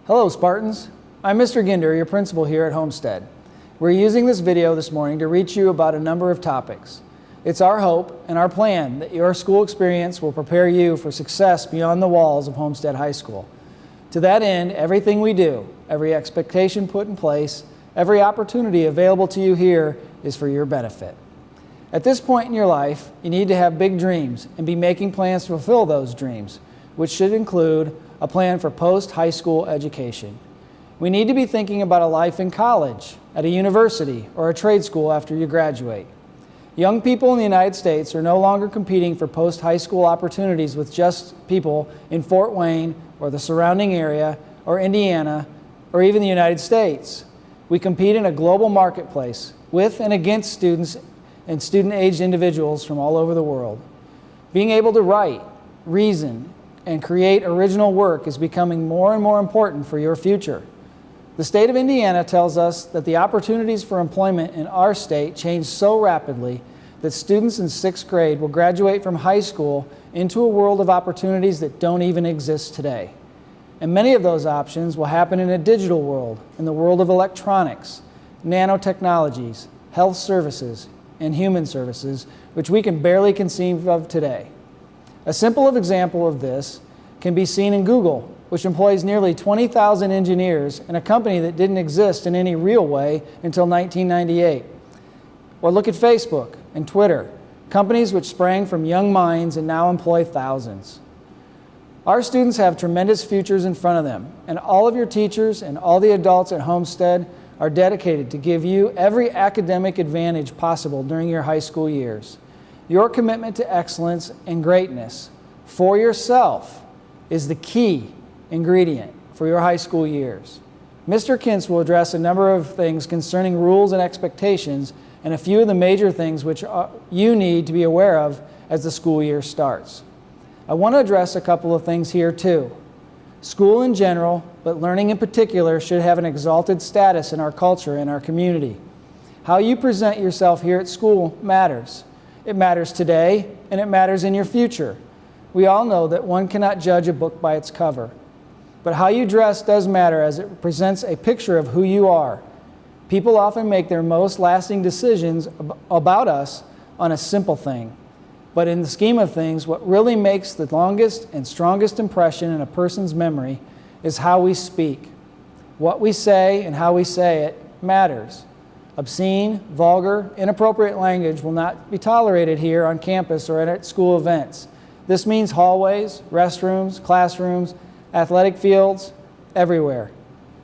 Hello Spartans, I'm Mr. Ginder, your principal here at Homestead. We're using this video this morning to reach you about a number of topics. It's our hope and our plan that your school experience will prepare you for success beyond the walls of Homestead High School. To that end, everything we do, every expectation put in place, every opportunity available to you here is for your benefit. At this point in your life, you need to have big dreams and be making plans to fulfill those dreams, which should include a plan for post-high school education. We need to be thinking about a life in college, at a university, or a trade school after you graduate. Young people in the United States are no longer competing for post-high school opportunities with just people in Fort Wayne or the surrounding area or Indiana or even the United States. We compete in a global marketplace with and against students and student-aged individuals from all over the world. Being able to write, reason, and create original work is becoming more and more important for your future. The state of Indiana tells us that the opportunities for employment in our state change so rapidly that students in 6th grade will graduate from high school into a world of opportunities that don't even exist today. And many of those options will happen in a digital world, in the world of electronics, nanotechnologies, health services, and human services, which we can barely conceive of today. A simple example of this can be seen in Google, which employs nearly 20,000 engineers in a company that didn't exist in any real way until 1998. Or look at Facebook and Twitter, companies which sprang from young minds and now employ thousands. Our students have tremendous futures in front of them, and all of your teachers and all the adults at Homestead are dedicated to give you every academic advantage possible during your high school years. Your commitment to excellence and greatness for yourself is the key ingredient for your high school years. Mr. Kintz will address a number of things concerning rules and expectations and a few of the major things which you need to be aware of as the school year starts. I want to address a couple of things here too. School in general, but learning in particular, should have an exalted status in our culture and our community. How you present yourself here at school matters. It matters today, and it matters in your future. We all know that one cannot judge a book by its cover. But how you dress does matter, as it presents a picture of who you are. People often make their most lasting decisions about us on a simple thing. But in the scheme of things, what really makes the longest and strongest impression in a person's memory is how we speak. What we say and how we say it matters. Obscene, vulgar, inappropriate language will not be tolerated here on campus or at school events. This means hallways, restrooms, classrooms, athletic fields, everywhere.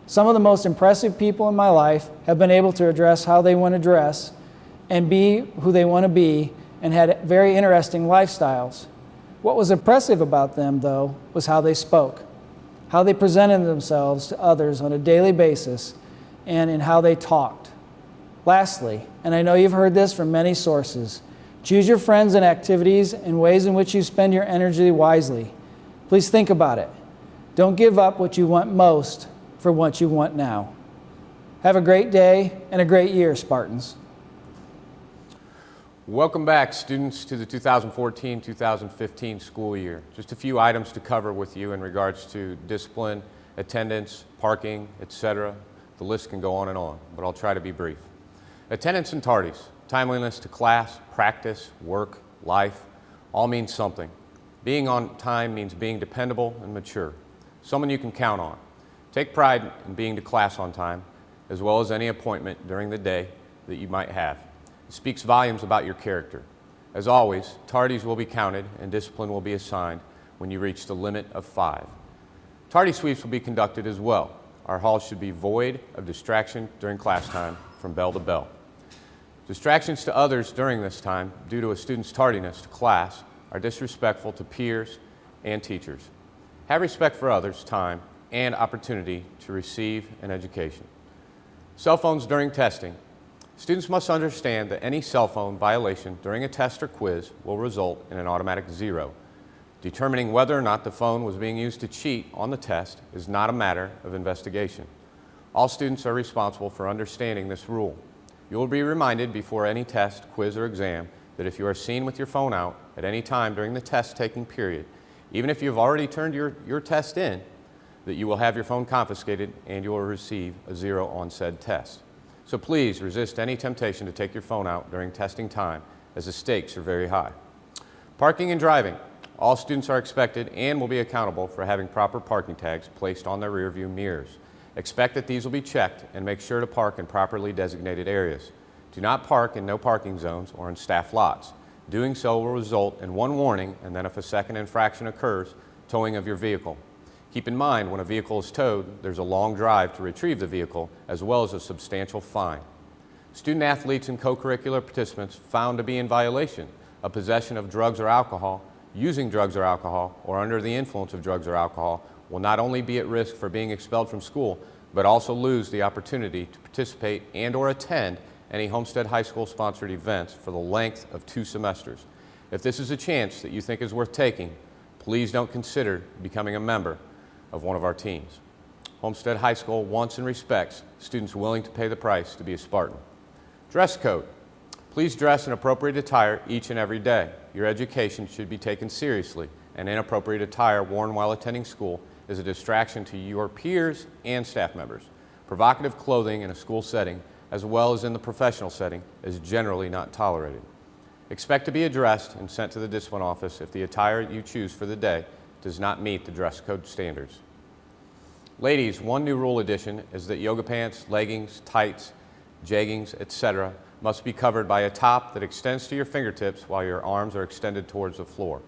Some of the most impressive people in my life have been able to address how they want to dress and be who they want to be, and had very interesting lifestyles. What was impressive about them, though, was how they spoke, how they presented themselves to others on a daily basis, and in how they talked. Lastly, and I know you've heard this from many sources, choose your friends and activities and ways in which you spend your energy wisely. Please think about it. Don't give up what you want most for what you want now. Have a great day and a great year, Spartans. Welcome back, students, to the 2014-2015 school year. Just a few items to cover with you in regards to discipline, attendance, parking, etc. The list can go on, but I'll try to be brief. Attendance and tardies, timeliness to class, practice, work, life, all means something. Being on time means being dependable and mature, someone you can count on. Take pride in being to class on time, as well as any appointment during the day that you might have. It speaks volumes about your character. As always, tardies will be counted and discipline will be assigned when you reach the limit of 5. Tardy sweeps will be conducted as well. Our halls should be void of distraction during class time from bell to bell. Distractions to others during this time due to a student's tardiness to class are disrespectful to peers and teachers. Have respect for others' time and opportunity to receive an education. Cell phones during testing. Students must understand that any cell phone violation during a test or quiz will result in an automatic 0. Determining whether or not the phone was being used to cheat on the test is not a matter of investigation. All students are responsible for understanding this rule. You will be reminded before any test, quiz, or exam that if you are seen with your phone out at any time during the test-taking period, even if you have already turned your test in, that you will have your phone confiscated and you will receive a 0 on said test. So please resist any temptation to take your phone out during testing time, as the stakes are very high. Parking and driving. All students are expected and will be accountable for having proper parking tags placed on their rearview mirrors. Expect that these will be checked and make sure to park in properly designated areas. Do not park in no parking zones or in staff lots. Doing so will result in one warning, and then if a second infraction occurs, towing of your vehicle. Keep in mind, when a vehicle is towed, there's a long drive to retrieve the vehicle, as well as a substantial fine. Student athletes and co-curricular participants found to be in violation of possession of drugs or alcohol, using drugs or alcohol, or under the influence of drugs or alcohol will not only be at risk for being expelled from school, but also lose the opportunity to participate and or attend any Homestead High School sponsored events for the length of 2 semesters. If this is a chance that you think is worth taking, please don't consider becoming a member of one of our teams. Homestead High School wants and respects students willing to pay the price to be a Spartan. Dress code. Please dress in appropriate attire each and every day. Your education should be taken seriously, and inappropriate attire worn while attending school is a distraction to your peers and staff members. Provocative clothing in a school setting, as well as in the professional setting, is generally not tolerated. Expect to be addressed and sent to the discipline office if the attire you choose for the day does not meet the dress code standards. Ladies, one new rule addition is that yoga pants, leggings, tights, jeggings, etc. must be covered by a top that extends to your fingertips while your arms are extended towards the floor.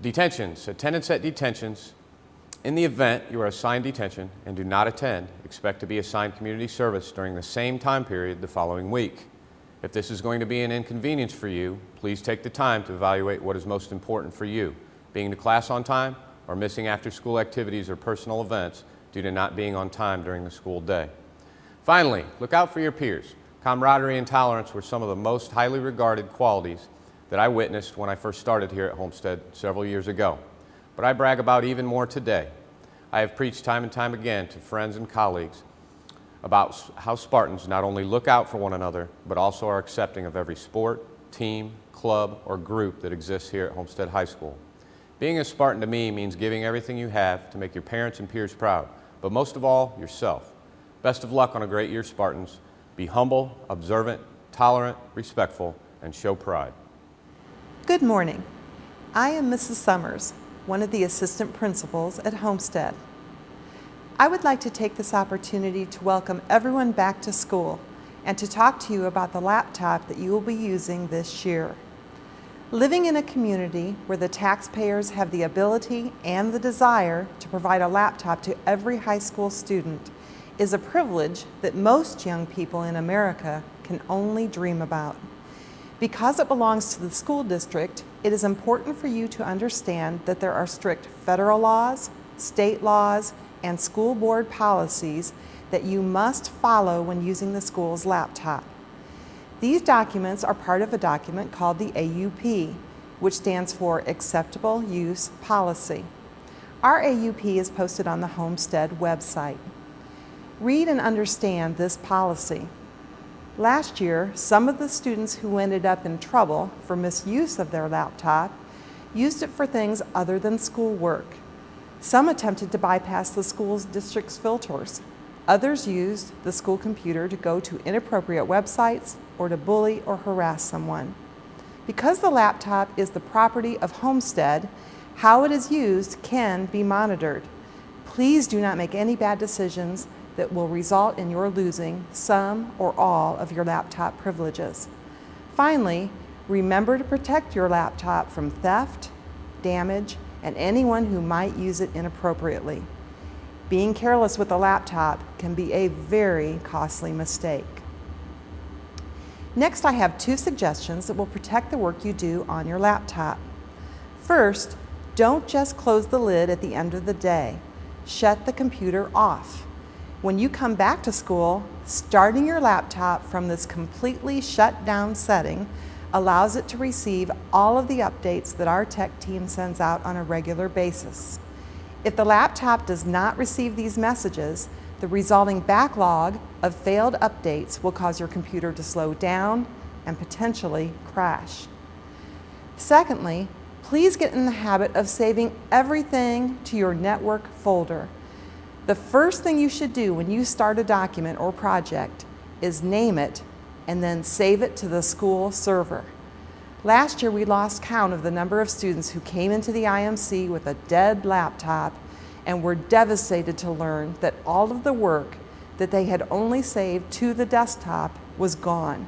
Detentions. Attendance at detentions. In the event you are assigned detention and do not attend, expect to be assigned community service during the same time period the following week. If this is going to be an inconvenience for you, please take the time to evaluate what is most important for you, being to class on time or missing after-school activities or personal events due to not being on time during the school day. Finally, look out for your peers. Camaraderie and tolerance were some of the most highly regarded qualities that I witnessed when I first started here at Homestead several years ago, but I brag about even more today. I have preached time and time again to friends and colleagues about how Spartans not only look out for one another, but also are accepting of every sport, team, club, or group that exists here at Homestead High School. Being a Spartan to me means giving everything you have to make your parents and peers proud, but most of all, yourself. Best of luck on a great year, Spartans. Be humble, observant, tolerant, respectful, and show pride. Good morning. I am Mrs. Summers, one of the assistant principals at Homestead. I would like to take this opportunity to welcome everyone back to school and to talk to you about the laptop that you will be using this year. Living in a community where the taxpayers have the ability and the desire to provide a laptop to every high school student is a privilege that most young people in America can only dream about. Because it belongs to the school district, it is important for you to understand that there are strict federal laws, state laws, and school board policies that you must follow when using the school's laptop. These documents are part of a document called the AUP, which stands for Acceptable Use Policy. Our AUP is posted on the Homestead website. Read and understand this policy. Last year, some of the students who ended up in trouble for misuse of their laptop used it for things other than schoolwork. Some attempted to bypass the school's district's filters. Others used the school computer to go to inappropriate websites or to bully or harass someone. Because the laptop is the property of Homestead, how it is used can be monitored. Please do not make any bad decisions that will result in your losing some or all of your laptop privileges. Finally, remember to protect your laptop from theft, damage, and anyone who might use it inappropriately. Being careless with a laptop can be a very costly mistake. Next, I have 2 suggestions that will protect the work you do on your laptop. First, don't just close the lid at the end of the day. Shut the computer off. When you come back to school, starting your laptop from this completely shut down setting allows it to receive all of the updates that our tech team sends out on a regular basis. If the laptop does not receive these messages, the resulting backlog of failed updates will cause your computer to slow down and potentially crash. Secondly, please get in the habit of saving everything to your network folder. The first thing you should do when you start a document or project is name it and then save it to the school server. Last year we lost count of the number of students who came into the IMC with a dead laptop and were devastated to learn that all of the work that they had only saved to the desktop was gone.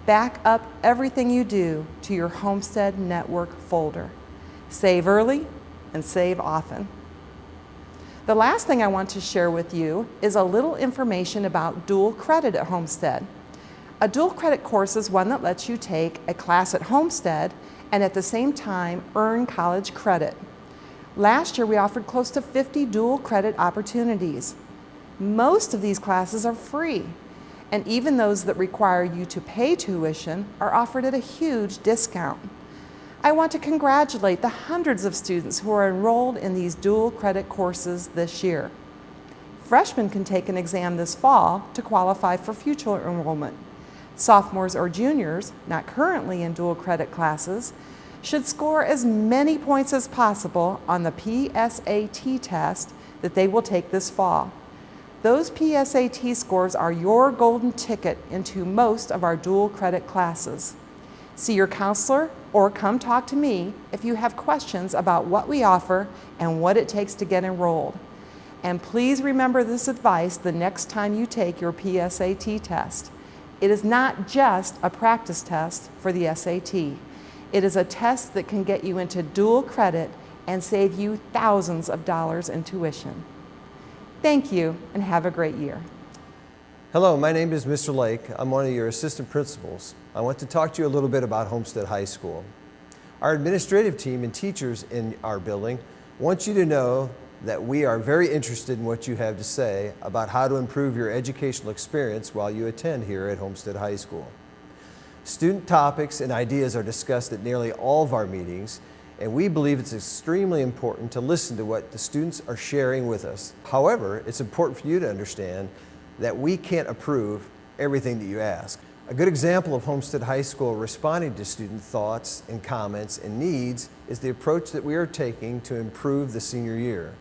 Back up everything you do to your Homestead Network folder. Save early and save often. The last thing I want to share with you is a little information about dual credit at Homestead. A dual credit course is one that lets you take a class at Homestead and at the same time earn college credit. Last year we offered close to 50 dual credit opportunities. Most of these classes are free, and even those that require you to pay tuition are offered at a huge discount. I want to congratulate the hundreds of students who are enrolled in these dual credit courses this year. Freshmen can take an exam this fall to qualify for future enrollment. Sophomores or juniors, not currently in dual credit classes, should score as many points as possible on the PSAT test that they will take this fall. Those PSAT scores are your golden ticket into most of our dual credit classes. See your counselor or come talk to me if you have questions about what we offer and what it takes to get enrolled. And please remember this advice the next time you take your PSAT test. It is not just a practice test for the SAT. It is a test that can get you into dual credit and save you thousands of dollars in tuition. Thank you and have a great year. Hello, my name is Mr. Lake. I'm one of your assistant principals. I want to talk to you a little bit about Homestead High School. Our administrative team and teachers in our building want you to know that we are very interested in what you have to say about how to improve your educational experience while you attend here at Homestead High School. Student topics and ideas are discussed at nearly all of our meetings, and we believe it's extremely important to listen to what the students are sharing with us. However, it's important for you to understand that we can't approve everything that you ask. A good example of Homestead High School responding to student thoughts and comments and needs is the approach that we are taking to improve the senior year.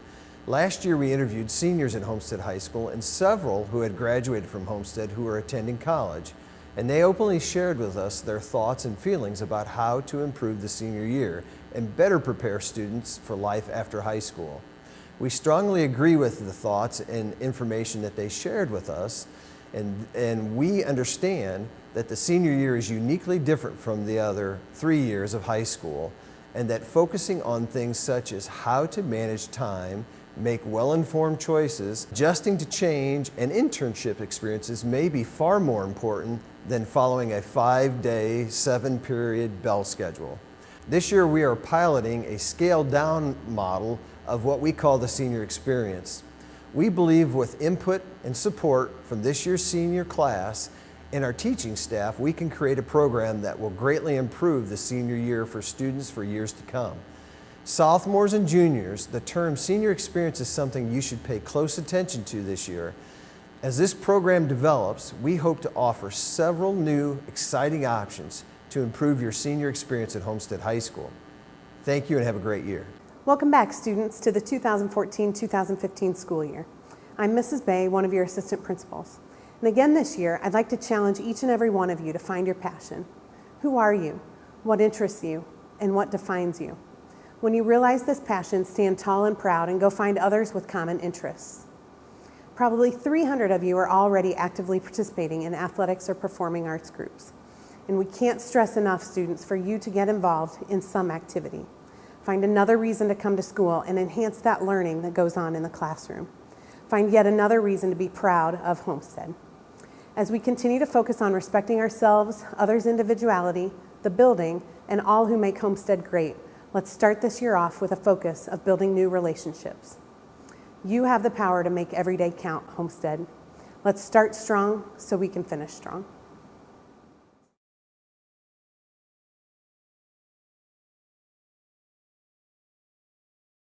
Last year we interviewed seniors at Homestead High School and several who had graduated from Homestead who were attending college, and they openly shared with us their thoughts and feelings about how to improve the senior year and better prepare students for life after high school. We strongly agree with the thoughts and information that they shared with us, and we understand that the senior year is uniquely different from the other 3 years of high school, and that focusing on things such as how to manage time, make well-informed choices, adjusting to change, and internship experiences may be far more important than following a 5-day, 7-period bell schedule. This year we are piloting a scaled-down model of what we call the senior experience. We believe with input and support from this year's senior class and our teaching staff, we can create a program that will greatly improve the senior year for students for years to come. Sophomores and juniors, the term senior experience is something you should pay close attention to this year. As this program develops, we hope to offer several new, exciting options to improve your senior experience at Homestead High School. Thank you and have a great year. Welcome back, students, to the 2014-2015 school year. I'm Mrs. Bay, one of your assistant principals. And again this year, I'd like to challenge each and every one of you to find your passion. Who are you? What interests you? And what defines you? When you realize this passion, stand tall and proud and go find others with common interests. Probably 300 of you are already actively participating in athletics or performing arts groups. And we can't stress enough, students, for you to get involved in some activity. Find another reason to come to school and enhance that learning that goes on in the classroom. Find yet another reason to be proud of Homestead. As we continue to focus on respecting ourselves, others' individuality, the building, and all who make Homestead great, let's start this year off with a focus of building new relationships. You have the power to make every day count, Homestead. Let's start strong so we can finish strong.